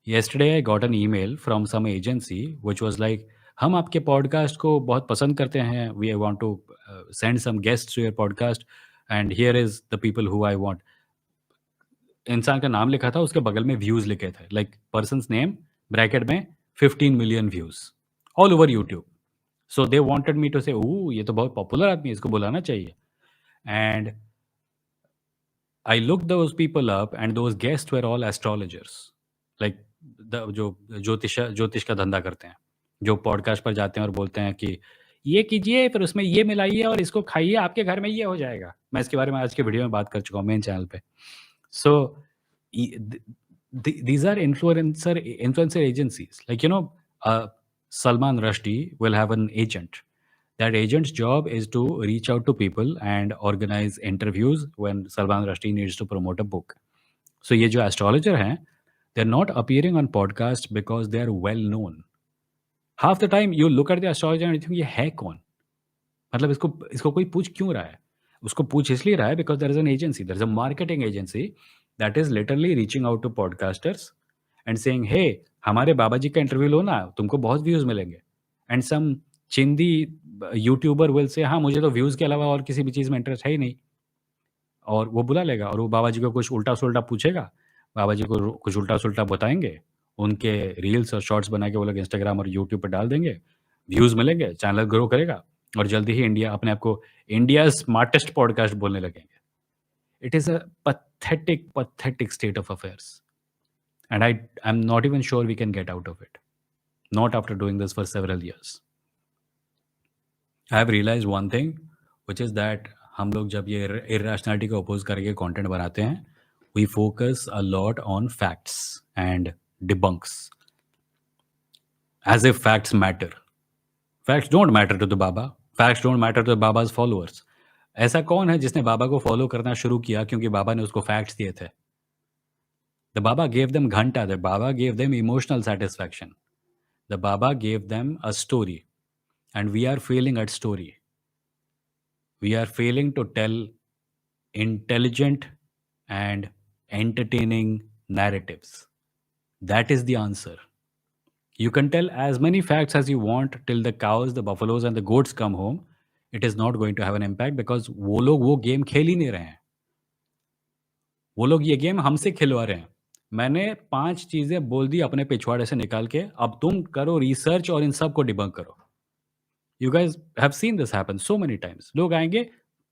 Yesterday I got an email from some agency which was like, हम आपके podcast को बहुत पसंद करते हैं, we want to send some guests to your podcast and here is the people who I want. इंसान का नाम लिखा था, उसके बगल में व्यूज लिखे थे, लाइक पर्सन्स नेम ब्रैकेट में 15 million views all over YouTube. So they wanted me to say, ओ ये तो बहुत पॉपुलर आदमी है, इसको बुलाना चाहिए। And I looked those people up and those guests were all astrologers. Like जो ज्योतिष का धंधा करते हैं, जो पॉडकास्ट पर जाते हैं और बोलते हैं कि ये कीजिए, फिर उसमें ये मिलाइए और इसको खाइए, आपके घर में ये हो जाएगा। मैं इसके बारे में आज के वीडियो में बात कर चुका हूँ मेन चैनल पे। सो these are influencer agencies. Like, you know, Salman Rushdie will have an agent. That agent's job is to reach out to people and organize interviews when Salman Rushdie needs to promote a book. So ये जो astrologer हैं, they're not appearing on podcast because they are well known. Half the time you look at the astrologer and you think ये है कौन? मतलब इसको इसको कोई पूछ क्यों रहा है? उसको पूछ इसलिए रहा है because there is an agency, there is a marketing agency that is literally reaching out to podcasters and saying, hey, हमारे बाबा जी का इंटरव्यू लो ना, तुमको बहुत व्यूज मिलेंगे। एंड सम चिंदी यूट्यूबर विल से, हाँ मुझे तो व्यूज के अलावा और किसी भी चीज़ में इंटरेस्ट है ही नहीं, और वो बुला लेगा और वो बाबा जी को कुछ उल्टा सुल्टा पूछेगा, बाबा जी को कुछ उल्टा सुल्टा बताएंगे, उनके रील्स और शॉर्ट्स बना के वो लोग इंस्टाग्राम और यूट्यूब पर डाल देंगे, व्यूज मिलेंगे, चैनल ग्रो करेगा और जल्दी ही इंडिया अपने आप को इंडिया स्मार्टेस्ट पॉडकास्ट बोलने लगेंगे। It is a pathetic state of affairs and I'm not even sure we can get out of it, not after doing this for several years. I have realized one thing, which is that हम लोग जब ये irrationality को oppose करके content बनाते हैं, we focus a lot on facts and debunks as if facts matter. Facts don't matter to the Baba. Facts don't matter to the Baba's followers. ऐसा कौन है जिसने बाबा को फॉलो करना शुरू किया क्योंकि बाबा ने उसको फैक्ट्स दिए थे? The Baba gave them ghanta, the Baba gave them emotional satisfaction. The Baba gave them a story, and we are failing at story. We are failing to tell intelligent and entertaining narratives. That is the answer. You can tell as many facts as you want till the cows, the buffaloes, and the goats come home. It is not going to have an impact because वो लोग वो game खेल ही नहीं रहे हैं। वो लोग ये गेम हमसे खिलवा रहे हैं। मैंने 5 चीज़ें बोल दी अपने पिछवाड़े से निकाल के, अब तुम करो रिसर्च और इन सब को डिबंक करो। You guys have seen this happen so many times. लोग आएँगे,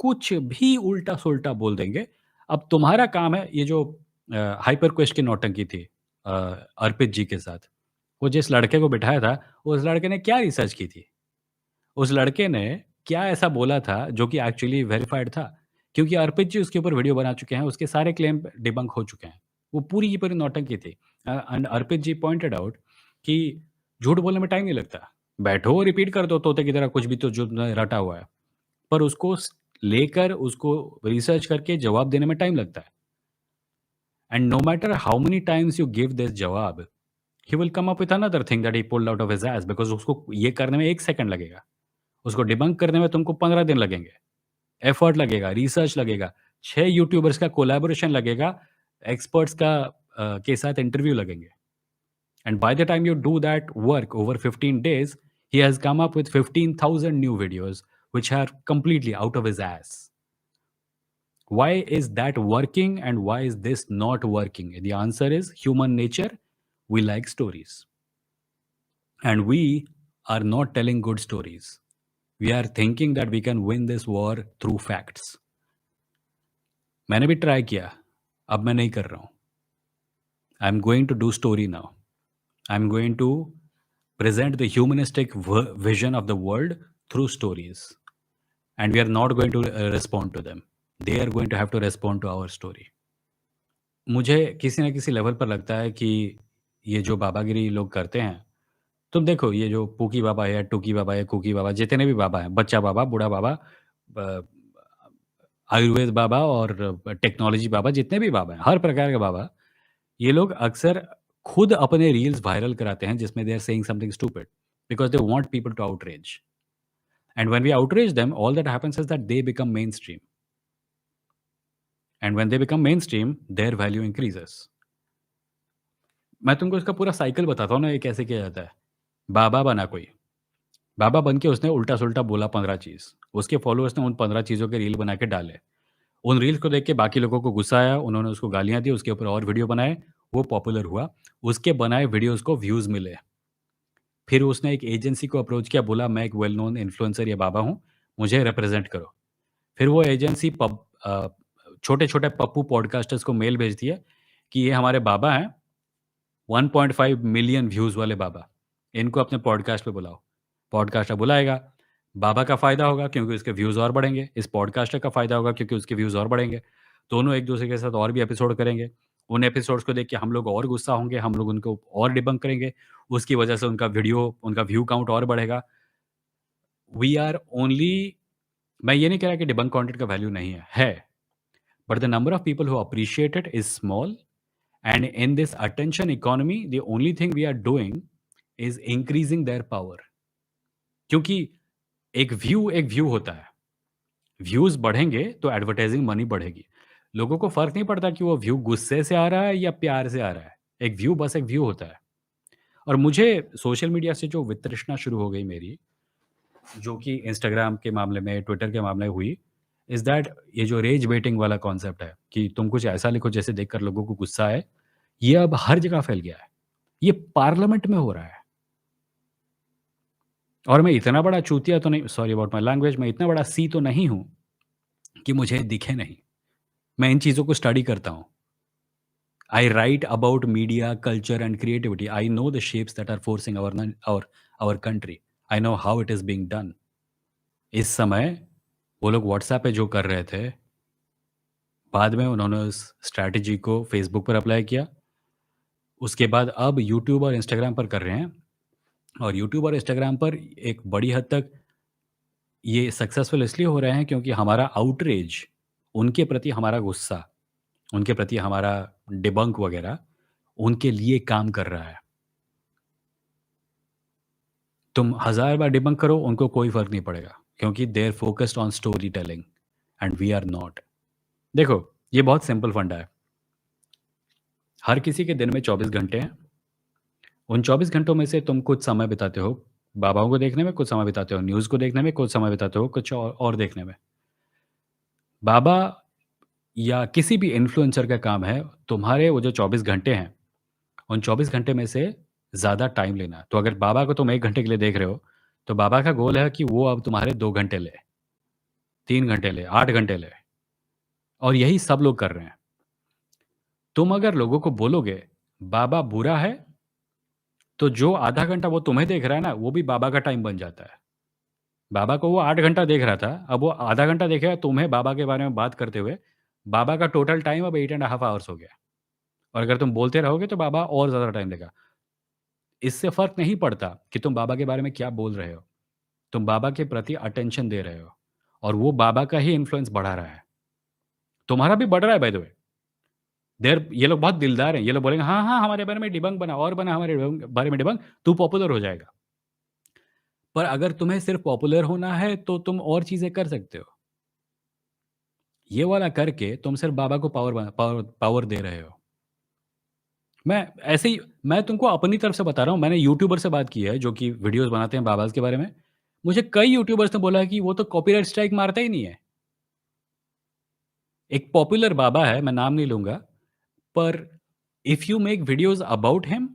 कुछ भी उल्टा-सुल्टा बोल देंगे। अब तुम्हारा काम है, ये जो हाइपर क्वेस्ट की नौटंकी थी अर्पित जी के साथ, वो जिस लड़के को बिठाया था, उस लड़के ने क्या रिसर्च की थी? उस लड़के ने क्या ऐसा बोला था जो कि एक्चुअली वेरिफाइड था? क्योंकि अर्पित जी उसके ऊपर वीडियो बना चुके हैं, उसके सारे क्लेम डिबंक हो चुके हैं। वो पूरी की पूरी नौटंकी थी। And Arpit ji pointed out कि झूठ बोलने में टाइम नहीं लगता। बैठो, रिपीट कर दो तोते की तरह कुछ भी तो जो तुमने रटा हुआ है। पर उसको लेकर उसको रिसर्च करके जवाब देने में टाइम लगता है। And no matter how many times you give this जवाब, he will come up with another thing that he pulled out of his ass, because उसको ये करने में 1 सेकंड लगेगा। उसको डिबंक करने में तुमको 15 दिन लगेंगे। एफर्ट लगेगा, रिसर्च लगेगा, 6 यूट्यूबर्स का कोलैबोरेशन लगेगा, एक्सपर्ट्स का के साथ इंटरव्यू लगेंगे। And by the time you do that work over 15 days, he has come up with 15,000 new videos, which are completely out of his ass. Why is that working and why is this not working? The answer is human nature. We like stories. And we are not telling good stories. We are thinking that we can win this war through facts. मैंने भी try किया, अब मैं नहीं कर रहा हूँ। I am going to do story now. I'm going to present the humanistic vision of the world through stories. And we are not going to respond to them. They are going to have to respond to our story. मुझे किसी न किसी level पर लगता है कि ये जो बाबागिरी लोग करते हैं, तुम देखो ये जो पूकी बाबा है, टूकी बाबा है, कुकी बाबा, जितने भी बाबा हैं, बच्चा बाबा, बूढ़ा बाबा, आयुर्वेद बाबा और टेक्नोलॉजी बाबा, जितने भी बाबा हैं, हर प्रकार के बाबा, ये लोग अक्सर खुद अपने रील्स वायरल कराते हैं जिसमें they are saying something stupid because they want people to outrage, and when we outrage them all that happens is that they become mainstream, and when they become mainstream their value increases. मैं तुमको इसका पूरा cycle बताता हूँ ना, ये कैसे किया जाता है। बाबा बना कोई, बाबा बन के उसने उल्टा-सुल्टा बोला 15 चीज़। उसके फॉलोअर्स ने उन 15 चीज़ों के रील बना के डाले। उन रील्स को देख के बाकी लोगों को गुस्सा आया, उन्होंने उसको गालियाँ दी, उसके ऊपर और वीडियो बनाए, वो पॉपुलर हुआ। उसके बनाए वीडियोज़ को व्यूज़ मिले। फिर उसने एक एजेंसी को अप्रोच किया, बोला मैं एक वेल नोन इन्फ्लुएंसर या बाबा हूँ, मुझे रिप्रेज़ेंट करो। फिर वो एजेंसी छोटे-छोटे पप्पू पॉडकास्टर्स को मेल भेजती है कि ये हमारे बाबा हैं, 1.5 मिलियन व्यूज़ वाले बाबा, इनको अपने पॉडकास्ट पे बुलाओ। पॉडकास्टर बुलाएगा, बाबा का फ़ायदा होगा क्योंकि उसके व्यूज़ और बढ़ेंगे, इस पॉडकास्टर का फ़ायदा होगा क्योंकि उसके व्यूज़ और बढ़ेंगे। दोनों एक-दूसरे के साथ और भी एपिसोड करेंगे। उन एपिसोड्स को देख के हम लोग और गुस्सा होंगे, हम लोग उनको और डिबंक करेंगे, उसकी वजह से उनका व्यू काउंट और बढ़ेगा। वी आर ओनली मैं ये नहीं कह रहा कि डिबंक कंटेंट का वैल्यू नहीं है, but the number of people who appreciate it is small and in this attention economy the only thing we are doing is increasing their power. क्योंकि एक व्यू होता है। व्यूज़ बढ़ेंगे तो एडवर्टाइज़िंग मनी बढ़ेगी। लोगों को फ़र्क नहीं पड़ता कि वो व्यू गुस्से से आ रहा है या प्यार से आ रहा है। एक व्यू बस एक व्यू होता है। और मुझे सोशल मीडिया से जो वितृष्णा शुरू हो गई मेरी, जो कि इंस्टाग्राम के मामले में, ट्विटर के मामले में हुई, इज़ दैट ये जो रेज बेटिंग वाला कॉन्सेप्ट है कि तुम कुछ ऐसा लिखो जैसे देखकर लोगों को गुस्सा आए, ये अब हर जगह फैल गया है। ये पार्लियामेंट में हो रहा है। और मैं इतना बड़ा चूतिया तो नहीं, सॉरी अबाउट माय लैंग्वेज, मैं इतना बड़ा सी तो नहीं हूँ कि मुझे दिखे नहीं। मैं इन चीज़ों को स्टडी करता हूँ। I write about media, culture, and creativity. I know the shapes that are forcing our country. I know how it is being done. इस समय वो लोग व्हाट्सएप पे जो कर रहे थे, बाद में उन्होंने उस स्ट्रैटेजी को फेसबुक पर अप्लाई किया। उसके बाद अब यूट्यूब और इंस्टाग्राम पर कर रहे हैं, और यूट्यूब और इंस्टाग्राम पर एक बड़ी हद तक ये सक्सेसफुल इसलिए हो रहे हैं क्योंकि हमारा आउटरेज, उनके प्रति हमारा गुस्सा, उनके प्रति हमारा डिबंक वगैरह, उनके लिए काम कर रहा है। तुम 1000 बार डिबंक करो, उनको कोई फ़र्क नहीं पड़ेगा क्योंकि they are focused on storytelling and we are not. देखो, ये बहुत सिंपल फंडा है। हर किसी के दिन में 24 घंटे हैं। उन 24 घंटों में से तुम कुछ समय बिताते हो बाबाओं को देखने में, कुछ समय बिताते हो न्यूज़ को देखने में, कुछ समय बिताते हो कुछ और देखने में। बाबा या किसी भी इन्फ्लुएंसर का काम है, तुम्हारे वो जो 24 घंटे हैं, उन 24 घंटे में से ज़्यादा टाइम लेना। तो अगर बाबा को तुम 1 घंटे के लिए देख रहे हो, तो बाबा का गोल है कि वो अब तुम्हारे 2 घंटे ले, 3 घंटे ले, 8 घंटे ले, और यही सब लोग कर रहे हैं। तुम अगर लोगों को बोलोगे, बाबा बुरा है, तो जो आधा घंटा वो तुम्हें देख रहा है ना, वो भी बाबा का टाइम बन जाता है। बाबा को वो 8 घंटा देख रहा था, अब वो आधा घंटा देखेगा तुम्हें बाबा के बारे में बात करते हुए, बाबा का टोटल टाइम अब 8 एंड हाफ आवर्स हो गया। और अगर तुम बोलते रहोगे, तो बाबा और ज़्यादा टाइम देगा। इससे फ़र्क नहीं पड़ता कि तुम बाबा के बारे में क्या बोल रहे हो। तुम बाबा के प्रति अटेंशन दे रहे हो, और वो बाबा का ही इन्फ्लुएंस बढ़ा रहा है। तुम्हारा भी बढ़ रहा है बाय द वे। ये लोग बहुत दिलदार हैं। ये लोग बोलेंगे, हाँ, हाँ, हमारे बारे में डिबंक बना और बना हमारे बारे में डिबंक, तू पॉपुलर हो जाएगा। पर अगर तुम्हें सिर्फ़ पॉपुलर होना है, तो तुम और चीज़ें कर सकते हो। ये वाला करके तुम सिर्फ़ बाबा को पावर दे रहे हो। मैं तुमको अपनी तरफ से बता रहा हूँ, मैंने यूट्यूबर से बात की है, जो कि वीडियोज़ बनाते हैं बाबाज़ के बारे में। मुझे कई यूट्यूबर्स ने बोला है कि वो तो कॉपीराइट स्ट्राइक मारता ही नहीं है। एक पॉपुलर बाबा है, मैं नाम नहीं लूँगा, पर if you make videos about him,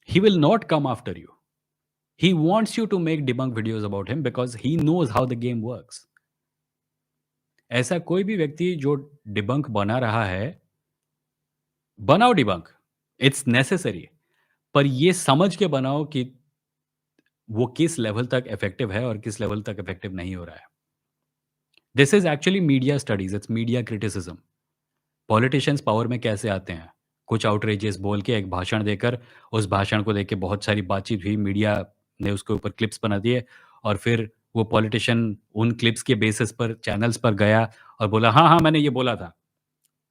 he will not come after you. He wants you to make debunk videos about him because he knows how the game works. ऐसा कोई भी व्यक्ति जो डिबंक बना रहा है, बनाओ डिबंक, इट्स नेसेसरी, पर ये समझ के बनाओ कि वो किस लेवल तक इफेक्टिव है और किस लेवल तक इफेक्टिव नहीं हो रहा है। This is actually media studies, it's media criticism. Politicians power में कैसे आते हैं? कुछ आउटरेजियस बोल के एक भाषण देकर, उस भाषण को लेके बहुत सारी बातचीत हुई, मीडिया ने उसके ऊपर क्लिप्स बना दिए, और फिर वो पॉलिटिशियन उन क्लिप्स के बेसिस पर चैनल्स पर गया और बोला, हाँ, हाँ, मैंने ये बोला था।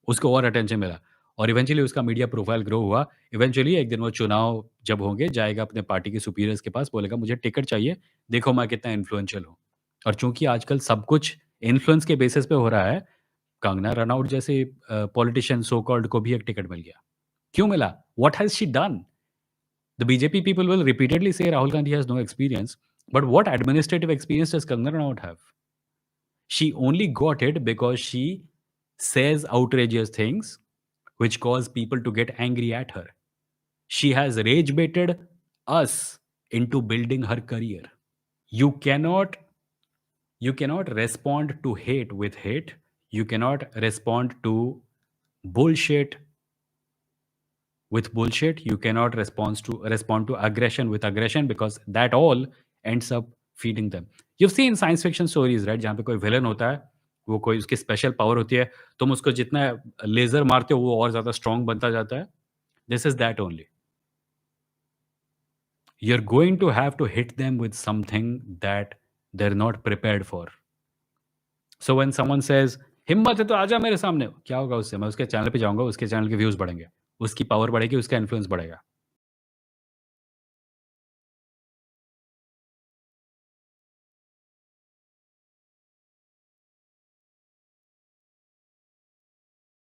उसको और अटेंशन मिला, और इवेंचुअली उसका मीडिया प्रोफाइल ग्रो हुआ। इवेंचुअली एक दिन वो चुनाव जब होंगे, जाएगा अपने पार्टी के सुपीरियर्स के पास, बोलेगा मुझे टिकट चाहिए, देखो मैं कितना इन्फ्लुएंशियल हूँ। और चूँकि आजकल सब कुछ इन्फ्लुएंस के बेसिस पे हो रहा है, कंगना रनौट जैसे पॉलिटिशियन सो कॉल्ड को भी एक टिकट मिल गया। क्यों मिला? What has she done? The BJP people will repeatedly say Rahul Gandhi has no experience, but what administrative experience does Kangana Ranaut have? She only got it because she says outrageous things which cause people to get angry at her. She has rage baited us into building her career. You cannot respond to hate with hate. You cannot respond to bullshit with bullshit. You cannot respond to aggression with aggression, because that all ends up feeding them. You've seen science fiction stories, right? जहाँ पे कोई villain होता है, वो कोई उसकी special power होती है, तुम उसको जितना लेजर मारते हो वो और ज्यादा स्ट्रांग बनता जाता है. This is that only. You're going to have to hit them with something that they're not prepared for. So when someone says हिम्मत है तो आजा मेरे सामने, क्या होगा उससे? मैं उसके चैनल पे जाऊंगा, उसके चैनल के व्यूज बढ़ेंगे, उसकी पावर बढ़ेगी, उसका इन्फ्लुएंस बढ़ेगा.